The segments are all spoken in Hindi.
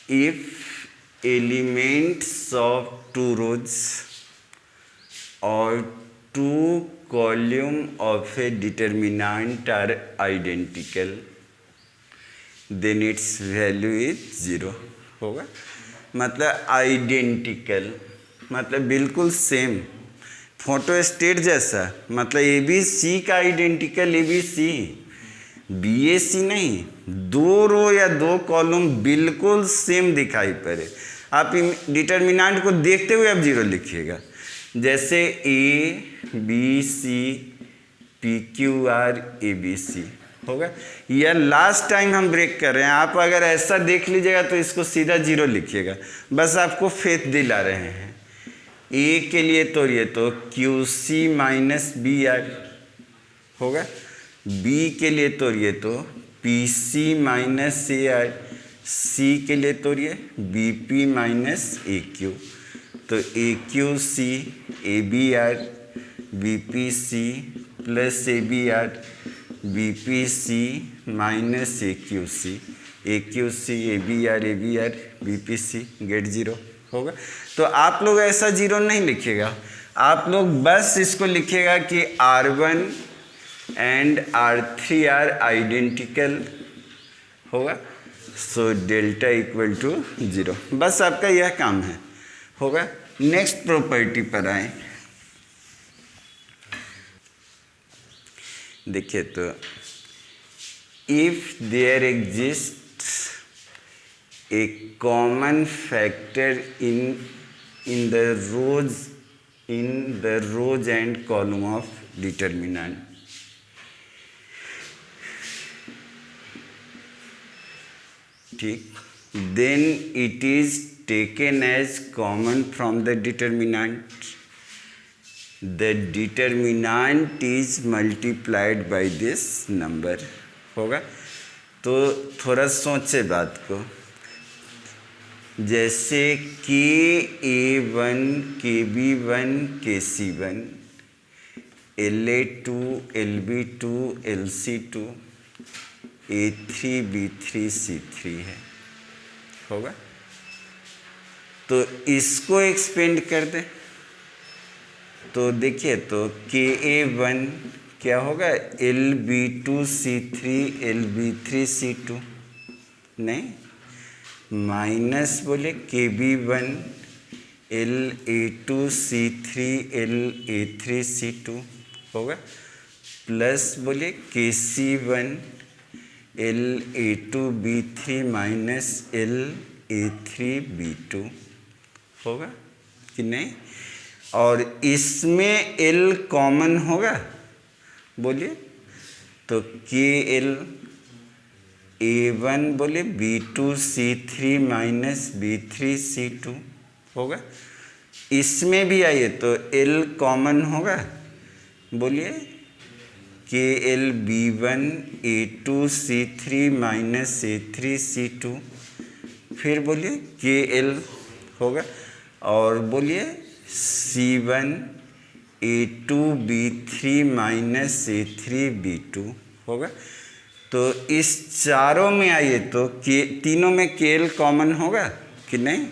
if elements of two rows or two columns of a determinant are identical, then its value is 0 होगा। मतलब आइडेंटिकल मतलब बिल्कुल सेम, फोटो स्टेट जैसा, मतलब ए बी सी का identical A B C, B A C नहीं, दो रो या दो कॉलम बिल्कुल सेम दिखाई पड़े। आप डिटर्मिनेंट को देखते हुए आप 0 लिखिएगा। जैसे A B C P Q R A B C होगा। या लास्ट टाइम हम ब्रेक कर रहे हैं, आप अगर ऐसा देख लीजिएगा तो इसको सीधा 0 लिखिएगा। बस आपको फेथ दिला रहे हैं। ए के लिए तो ये तो Q C minus B R होगा, बी के लिए तो ये तो P C minus A R, C के लिए तो ये B P minus A Q. तो A Q C A B R B P C plus A B R B P C minus A Q C A B R B P C get 0 होगा। तो आप लोग ऐसा 0 नहीं लिखिएगा, आप लोग बस इसको लिखिएगा कि R1 and R3 are identical होगा। सो डेल्टा इक्वल टू 0, बस आपका यह काम है होगा। नेक्स्ट प्रॉपर्टी पर आए। देखिए तो if there exist a common factor in the rows and column of determinant, ठीक, then it is taken as common from the determinant. The determinant is multiplied by this number होगा। तो थोड़ा सोचे बात को। जैसे KA1 KB1 KC1 LA2 LB2 LC2 A3 B3 C3 है होगा। तो इसको एक्सपेंड कर दे तो देखिए तो KA1 क्या होगा LB2 C3 LB3 C2 नहीं माइनस बोले KB1 LA2 C3 LA3 C2 होगा प्लस बोले KC1 LA2 B3 minus LA3 B2 होगा कि नहीं। और इसमें L कॉमन होगा बोलिए तो KL A1 बोले B2 C3 minus B3 C2 होगा। इसमें भी आइए तो L कॉमन होगा बोलिए KL B1 A2 C3 minus A3 C2, फिर बोलिए KL होगा और बोलिए C1 A2 B3 minus A3 B2 होगा। तो इस चारों में आइए तो तीनों में KL कॉमन होगा कि नहीं।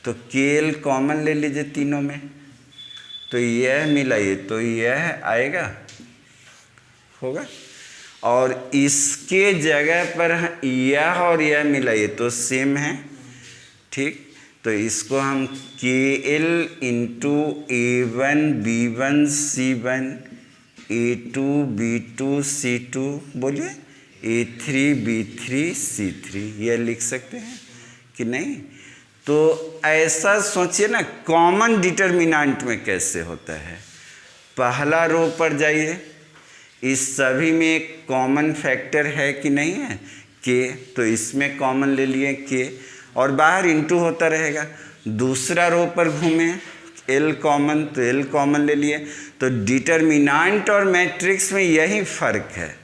तो KL कॉमन ले लीजिए तीनों में, तो यह मिलाइए तो यह आएगा होगा। और इसके जगह पर यह और यह मिलाइए तो सेम है, ठीक। तो इसको हम KL into A1 B1 C1 A2 B2 C2 बोलिए A3 B3 C3 यह लिख सकते हैं कि नहीं। तो ऐसा सोचिए ना कॉमन डिटर्मिनेंट में कैसे होता है। पहला रो पर जाइए, इस सभी में एक कॉमन फैक्टर है कि नहीं है K, तो इसमें कॉमन ले लिए K और बाहर इंटू होता रहेगा। दूसरा रो पर घूमे L कॉमन, तो L कॉमन ले लिए। तो डिटर्मिनेंट और मैट्रिक्स में यही फर्क है।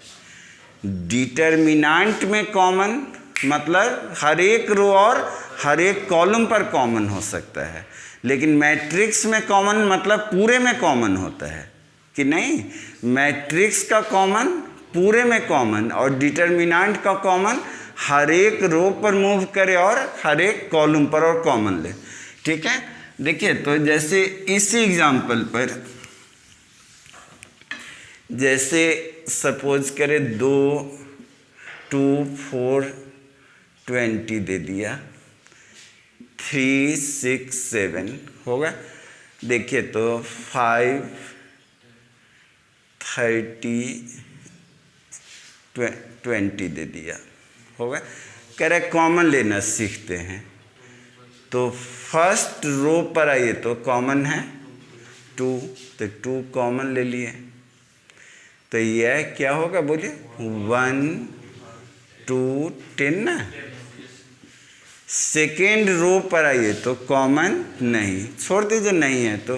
डिटर्मिनेंट में कॉमन मतलब हर एक रो और हर एक कॉलम पर कॉमन हो सकता है, लेकिन मैट्रिक्स में कॉमन मतलब पूरे में कॉमन होता है कि नहीं। मैट्रिक्स का कॉमन पूरे में कॉमन और डिटर्मिनेंट का कॉमन हर एक रो पर मूव करे और हर एक कॉलम पर और कॉमन ले। ठीक है, देखिए तो जैसे इसी एग्जाम्पल पर जैसे सपोज करे 2 2 4 20 दे दिया, 3 6 7 होगा। देखिए तो 5 30 20 दे दिया होगा। कह रहे कॉमन लेना सीखते हैं, तो फर्स्ट रो पर आइए तो कॉमन है 2, तो 2 कॉमन ले लिए, तो यह क्या होगा बोलिए 1 2 10 ना। सेकेंड रो पर आइए तो कॉमन नहीं, छोड़ दीजिए नहीं है तो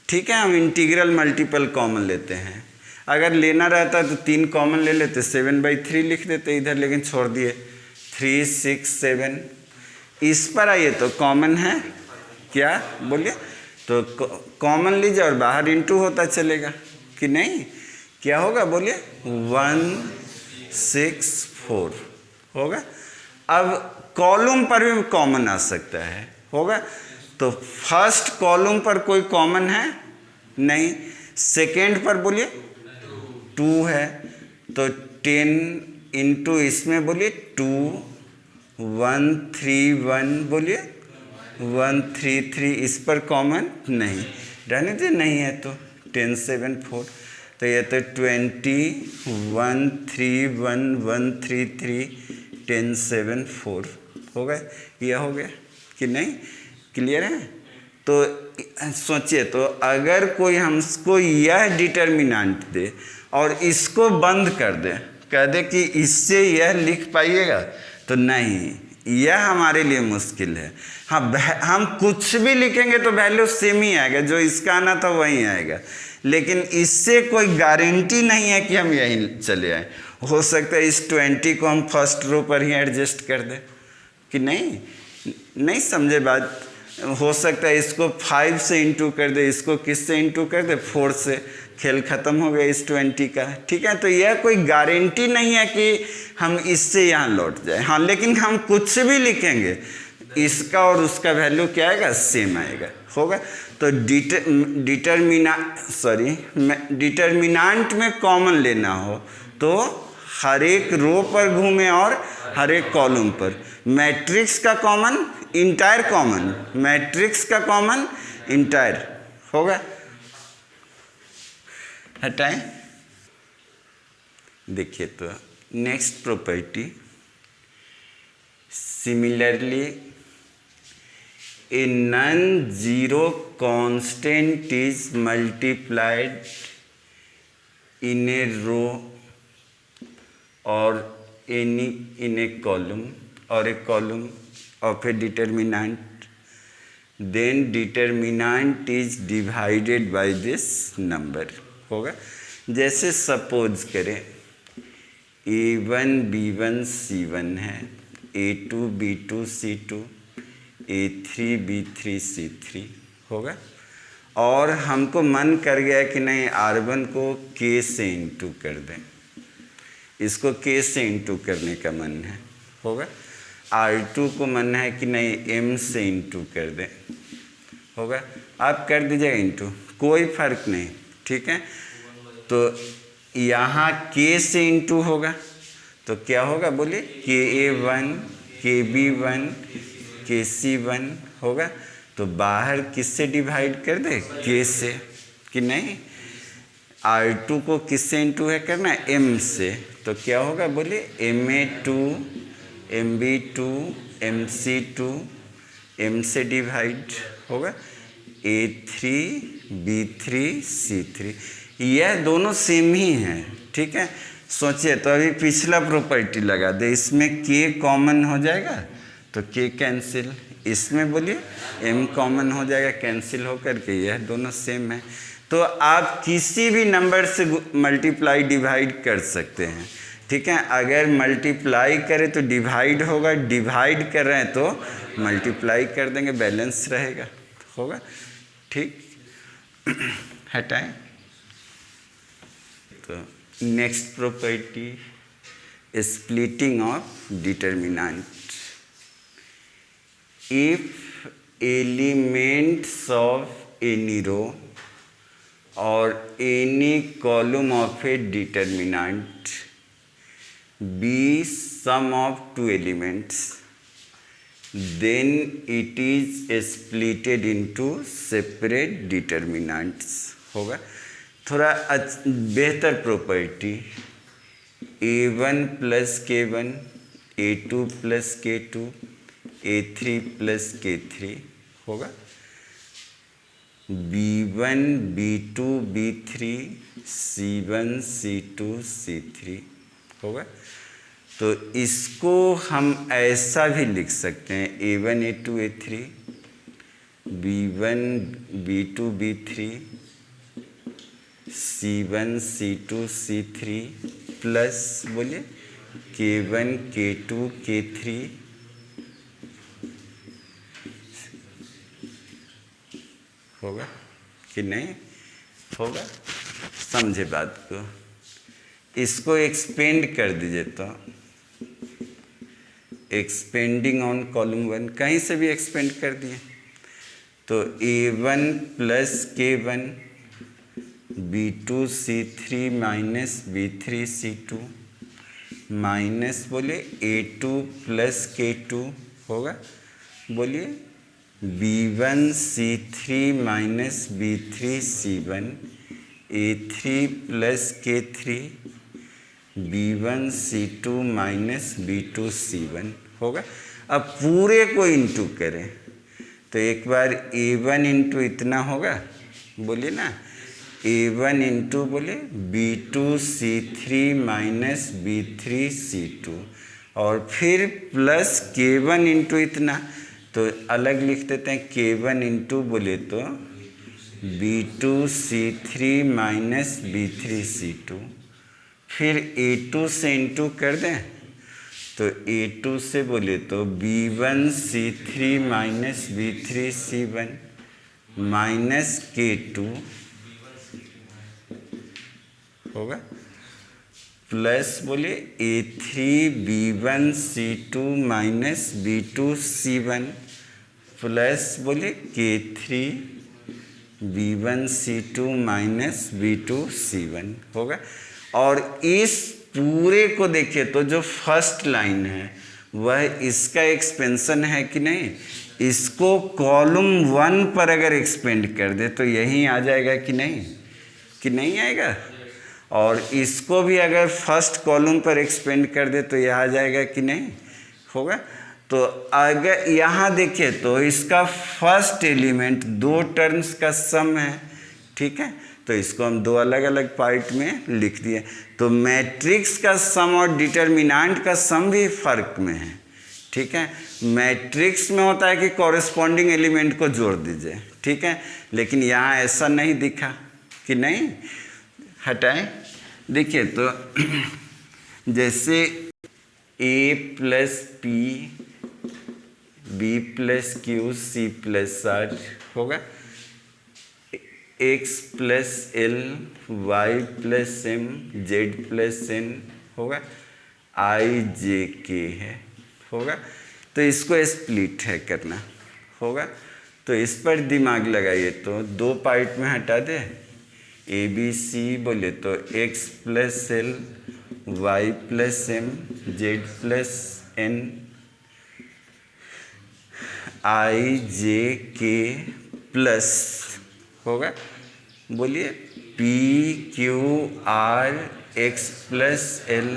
ठीक है, हम इंटीग्रल मल्टीपल कॉमन लेते हैं। अगर लेना रहता तो 3 कॉमन ले लेते, 7/3 लिख देते इधर, लेकिन छोड़ दिए 3 6 7। इस पर आइए तो कॉमन है क्या बोलिए, तो कॉमन लीजिए और बाहर इंटू होता चलेगा कि नहीं, क्या होगा बोलिए 1 6 4 होगा। अब कॉलम पर भी कॉमन आ सकता है होगा, तो फर्स्ट कॉलम पर कोई कॉमन है नहीं, सेकेंड पर बोलिए 2 है, तो 10 इंटू इसमें बोलिए 2 1 3 1 बोलिए 1 3 3, इस पर कॉमन नहीं, रहने दे नहीं है तो 10 7 4, तो ये तो 20 1 3 1 1 3 3 10 7 4 हो गए, यह हो गया कि नहीं, क्लियर है। तो सोचिए तो अगर कोई हमको यह डिटर्मिनेंट दे और इसको बंद कर दे, कह दे कि इससे यह लिख पाइएगा, तो नहीं, यह हमारे लिए मुश्किल है। हाँ, हम कुछ भी लिखेंगे तो वैल्यू सेम ही आएगा, जो इसका आना था वही आएगा, लेकिन इससे कोई गारंटी नहीं है कि हम यहीं चले आए। हो सकता है इस 20 को हम फर्स्ट रो पर ही एडजस्ट कर दें कि नहीं, नहीं समझे बात। हो सकता है इसको 5 से इंटू कर दे, इसको किससे इंटू कर दे 4 से, खेल ख़त्म हो गया इस 20 का। ठीक है, तो यह कोई गारंटी नहीं है कि हम इससे यहाँ लौट जाए। हाँ, लेकिन हम कुछ भी लिखेंगे इसका और उसका वैल्यू क्या आएगा, सेम आएगा होगा। तो डिटर्मिनेंट में कॉमन लेना हो तो हर एक रो पर घूमे और हर एक कॉलम पर। मैट्रिक्स का कॉमन इंटायर कॉमन, मैट्रिक्स का कॉमन इंटायर होगा। हटाएं, देखिए तो next property, similarly a non zero constant is multiplied in a row और in a column or a column of a determinant, then determinant is divided by this number होगा। जैसे सपोज करें A1 B1 C1 है, A2 B2 C2, A3 B3 C3 होगा, और हमको मन कर गया कि नहीं R1 को K से इंटू कर दें, इसको K से इंटू करने का मन है होगा। R2 को मन है कि नहीं M से इंटू कर दें होगा, आप कर दीजिएगा इंटू, कोई फर्क नहीं। ठीक है, तो यहाँ K से इंटू होगा तो क्या होगा बोलिए KA1 KB1 KC1 होगा, तो बाहर किससे डिवाइड कर दे, K से कि नहीं। R2 को किससे इंटू है करना, M से, तो क्या होगा बोलिए MA2 MB2 MC2 M से डिवाइड होगा A3 B3 C3, यह दोनों सेम ही हैं। ठीक है, सोचिए तो अभी पिछला प्रॉपर्टी लगा दे, इसमें K कॉमन हो जाएगा तो K कैंसिल, इसमें बोलिए M कॉमन हो जाएगा कैंसिल होकर के, यह दोनों सेम है। तो आप किसी भी नंबर से मल्टीप्लाई डिवाइड कर सकते हैं। ठीक है, अगर मल्टीप्लाई करें तो डिवाइड होगा, डिवाइड कर रहे हैं तो मल्टीप्लाई कर देंगे, बैलेंस रहेगा होगा। ठीक, हटाएं तो next property, splitting of determinant. If elements of any row or any column of a determinant be sum of two elements, then it is splitted into separate determinants. होगा थोड़ा बेहतर property, a1 plus k1, a2 plus k2, a3 plus k3 होगा, b1 b2 b3 c1 c2 c3 होगा। तो इसको हम ऐसा भी लिख सकते हैं, a1 a2 a3 b1 b2 b3 c1 c2 c3 plus बोलिए k1 k2 k3 होगा कि नहीं होगा। समझे बात को, इसको एक्सपेंड कर दीजिए तो एक्सपेंडिंग ऑन कॉलम 1 कहीं से भी एक्सपेंड कर दिए तो a1 plus k1 b2 c3 minus b3 c2 minus बोलिए a2 प्लस k2 होगा, बोलिए b1 c3 minus b3 c1 a3 plus k3 b1 c2 minus b2 c1 होगा। अब पूरे को इंटू करें तो एक बार a1 इंटू इतना होगा, बोलिए ना a1 इंटू बोले b2 c3 minus b3 c2 और फिर प्लस k1 इंटू इतना, तो अलग लिख देते हैं k1 इंटू बोले तो b2 c3 minus b3 c2, फिर a2 से इंटू कर दें तो a2 से बोले तो b1 c3 minus b3 c1 minus k2 होगा, प्लस बोले a3 b1 c2 minus b2 c1 plus बोले k3 b1 c2 minus b2 c1 होगा। और इस पूरे को देखिए तो जो फर्स्ट लाइन है वह इसका एक्सपेंशन है कि नहीं, इसको कॉलम 1 पर अगर एक्सपेंड कर दे तो यहीं आ जाएगा कि नहीं आएगा, और इसको भी अगर फर्स्ट कॉलम पर एक्सपेंड कर दे तो यह आ जाएगा कि नहीं होगा। तो अगर यहाँ देखिए तो इसका फर्स्ट एलिमेंट दो टर्म्स का सम है, ठीक है, तो इसको हम दो अलग अलग पार्ट में लिख दिए। तो मैट्रिक्स का सम और डिटर्मिनेंट का सम भी फर्क में है, ठीक है। मैट्रिक्स में होता है कि कॉरेस्पॉन्डिंग एलिमेंट को जोड़ दीजिए, ठीक है, लेकिन यहाँ ऐसा नहीं दिखा कि नहीं, हटाएं। देखिए तो जैसे a plus P B plus Q C plus R होगा, x plus L Y plus M Z plus N होगा, आई जे के है होगा। तो इसको स्प्लिट है करना होगा, तो इस पर दिमाग लगाइए तो दो पार्ट में हटा दे, ए बी सी बोले तो x plus L Y plus M Z plus n i j k plus होगा, बोलिए p Q r x plus L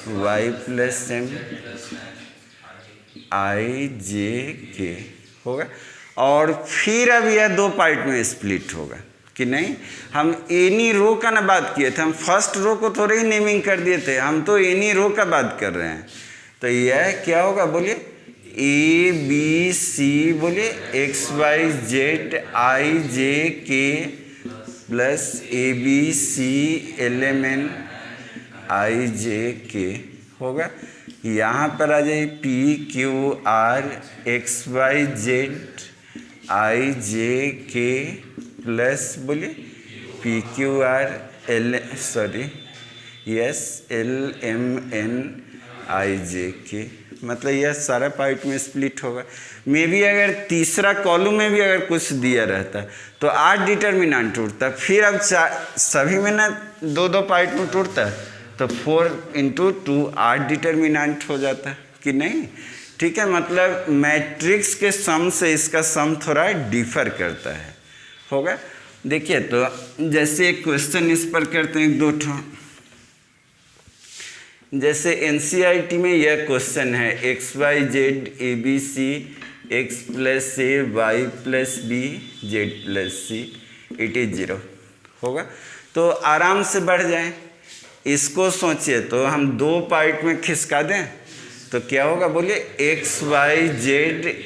Y plus m i j k होगा। और फिर अब यह दो पार्ट में स्प्लिट होगा कि नहीं। हम एनी रो का ना बात किए थे, हम फर्स्ट रो को थोड़े ही नेमिंग कर दिए थे, हम तो एनी रो का बात कर रहे हैं। तो यह क्या होगा, बोलिए ए बी सी बोलिए x y z i j k plus A B c l m n i j k होगा। यहाँ पर आ जाए p Q r x y z i j k plus बोलिए p Q r l SLMNIJK, मतलब यह सारा पार्ट में स्प्लिट होगा। मे भी अगर तीसरा कॉलम में भी अगर कुछ दिया रहता तो 8 डिटर्मिनेंट टूटता, फिर अब सभी में ना 2-2 पार्ट में टूटता, तो 4 × 2 8 डिटर्मिनेंट हो जाता कि नहीं। ठीक है, मतलब मैट्रिक्स के सम से इसका सम थोड़ा डिफर करता है, होगा। देखिए तो जैसे एक क्वेश्चन इस पर करते हैं 2 ठो। जैसे NCERT में यह क्वेश्चन है XYZ ABC X + A Y + B Z + C it is 0 होगा। तो आराम से बढ़ जाए, इसको सोचिए तो हम 2 पार्ट में खिसका दें तो क्या होगा, बोलिए XYZ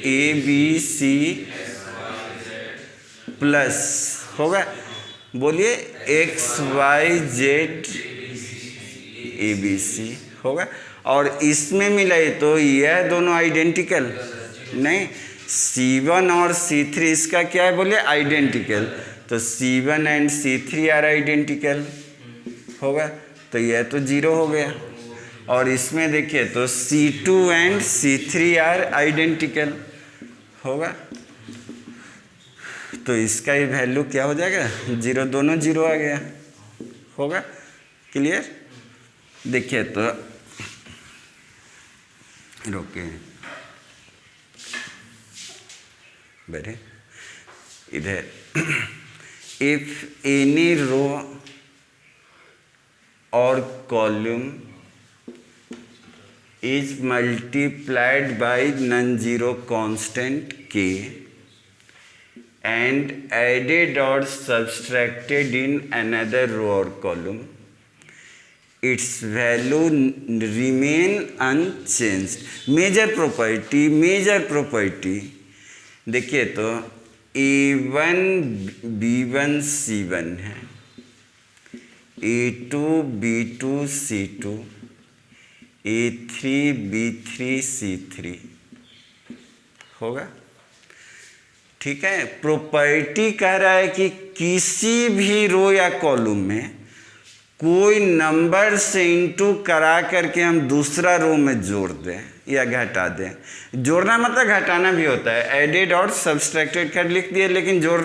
ABC प्लस होगा, बोलिए XYZ ABC होगा। और इसमें मिलाए तो यह दोनों आइडेंटिकल नहीं, C1 और C3 इसका क्या है, बोलिए आइडेंटिकल, तो C1 and C3 are identical होगा, तो यह तो 0 हो गया। और इसमें देखिए तो C2 and C3 are identical होगा, तो इसका ही वैल्यू क्या हो जाएगा, 0, दोनों 0 आ गया होगा। क्लियर। देखिए तो रोके बैठे इधर, इफ एनी रो और column is multiplied by non-zero constant k and added or subtracted in another row or column, its value remain unchanged. Major property देखिए तो A1 B1 C1 है, A2 B2 C2, A3 B3 C3 होगा। ठीक है, प्रॉपर्टी कह रहा है कि किसी भी रो या कॉलम में कोई नंबर से इंटू करा करके हम दूसरा रो में जोड़ दें या घटा दें। जोड़ना मतलब घटाना भी होता है, एडेड और सब्सट्रैक्टेड कर लिख दिए, लेकिन जोड़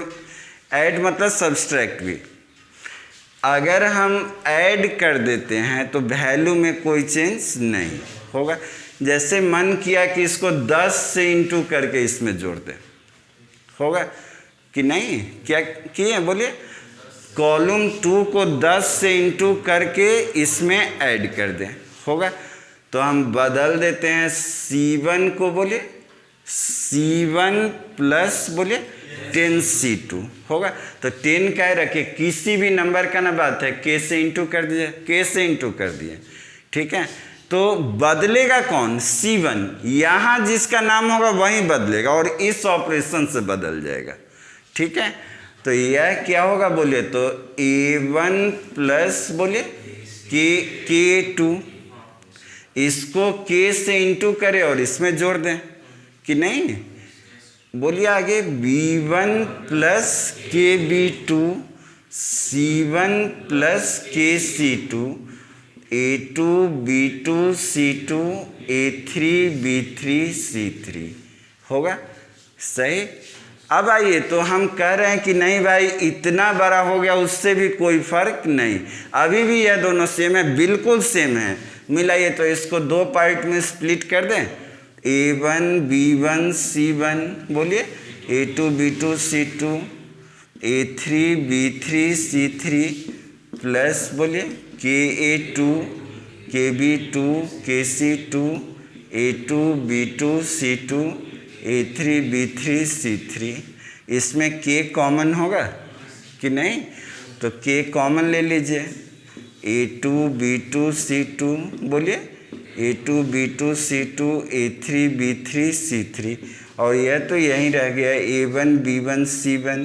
ऐड मतलब सब्सट्रैक्ट भी। अगर हम ऐड कर देते हैं तो वैल्यू में कोई चेंज नहीं होगा। जैसे मन किया कि इसको 10 से इंटू करके इसमें जोड़ दें, होगा कि नहीं, क्या किए बोलिए, कॉलम 2 को 10 से इंटू करके इसमें ऐड कर दें, होगा। तो हम बदल देते हैं C1 को, बोलिए C1 प्लस बोलिए 10C2 होगा। तो 10 क्या रखे, किसी भी नंबर का ना बात है, K से इंटू कर दिए, K से इंटू कर दिए, ठीक है। तो बदलेगा कौन, C1, यहाँ जिसका नाम होगा वही बदलेगा और इस ऑपरेशन से बदल जाएगा, ठीक है। तो यह क्या होगा बोलिए, तो A1 प्लस बोलिए K2, इसको K से इंटू करें और इसमें जोड़ दें कि नहीं, बोलिए आगे B1 plus KB2 C1 plus KC2 A2 B2 C2 A3 B3 C3 होगा, सही। अब आइए तो हम कह रहे हैं कि नहीं भाई इतना बड़ा हो गया, उससे भी कोई फर्क नहीं, अभी भी यह दोनों सेम है, बिल्कुल सेम है। मिलाइए तो इसको 2 पार्ट में स्प्लिट कर दें, A1 B1 C1 बोलिए A2 B2 C2 A3 B3 C3 plus बोलिए KA2 KB2 KC2 A2 B2 C2 A3 B3 C3। इसमें K कॉमन होगा कि नहीं, तो K कॉमन ले लीजिए, A2 B2 C2 बोलिए A2 B2 C2 A3 B3 C3, और यह तो यहीं रह गया A1 B1 C1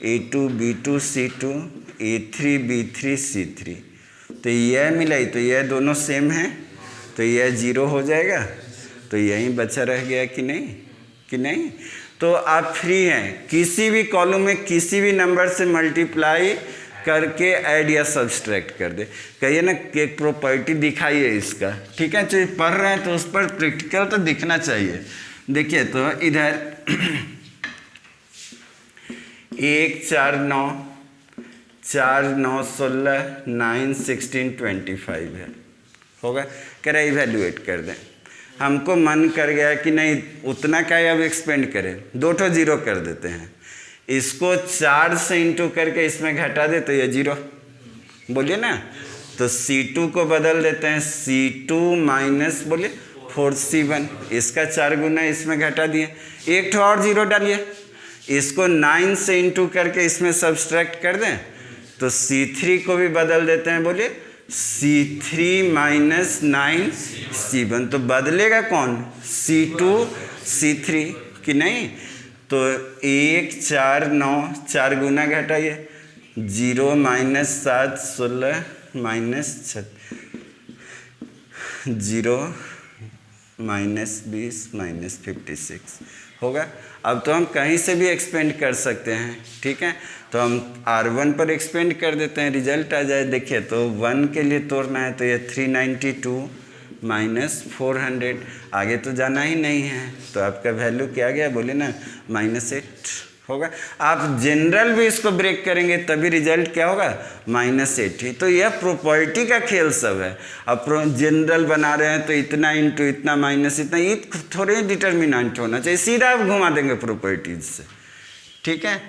A2 B2 C2 A3 B3 C3। तो यह मिलाई तो यह दोनों सेम है, तो यह 0 हो जाएगा, तो यहीं बचा रह गया कि नहीं, कि नहीं। तो आप फ्री हैं, किसी भी कॉलम में किसी भी नंबर से मल्टीप्लाई करके ऐड या सब्सट्रैक्ट कर दे। कहिए ना कि एक प्रॉपर्टी दिखाइए इसका, ठीक है। जो पढ़ रहे हैं तो उस पर प्रैक्टिकल तो दिखना चाहिए। देखिए तो इधर 1 4 9 4 9 16 9 16 25 है, होगा। कह रहा इवेल्युएट कर दें। हमको मन कर गया कि नहीं उतना का अब एक्सपेंड करें, 2 ठो जीरो कर देते हैं। इसको 4 से इंटू करके इसमें घटा दे तो ये 0, बोलिए ना। तो C2 को बदल देते हैं, C2 माइनस बोलिए 4C1, इसका 4 गुना इसमें घटा दिए। एक ठो और 0 डालिए, इसको 9 से इंटू करके इसमें सब्सट्रैक्ट कर दें तो C3 को भी बदल देते हैं, बोलिए C3 माइनस 9C1। तो बदलेगा कौन, C2 C3 कि नहीं। तो 1 4 9 4 गुना घटाइए, 0 माइनस 7 16 माइनस 0 माइनस 20 माइनस 56 होगा। अब तो हम कहीं से भी एक्सपेंड कर सकते हैं, ठीक है। तो हम R1 पर एक्सपेंड कर देते हैं, रिजल्ट आ जाए। देखिए तो 1 के लिए तोड़ना है तो ये 392 माइनस 400, आगे तो जाना ही नहीं है। तो आपका वैल्यू क्या गया, बोले ना -8 होगा। आप जनरल भी इसको ब्रेक करेंगे तभी रिजल्ट क्या होगा, -8 ही। तो यह प्रॉपर्टी का खेल सब है। अब जनरल बना रहे हैं तो इतना इंटू इतना माइनस इतना, ये थोड़े डिटर्मिनेंट होना चाहिए, सीधा आप घुमा देंगे प्रॉपर्टीज से, ठीक है।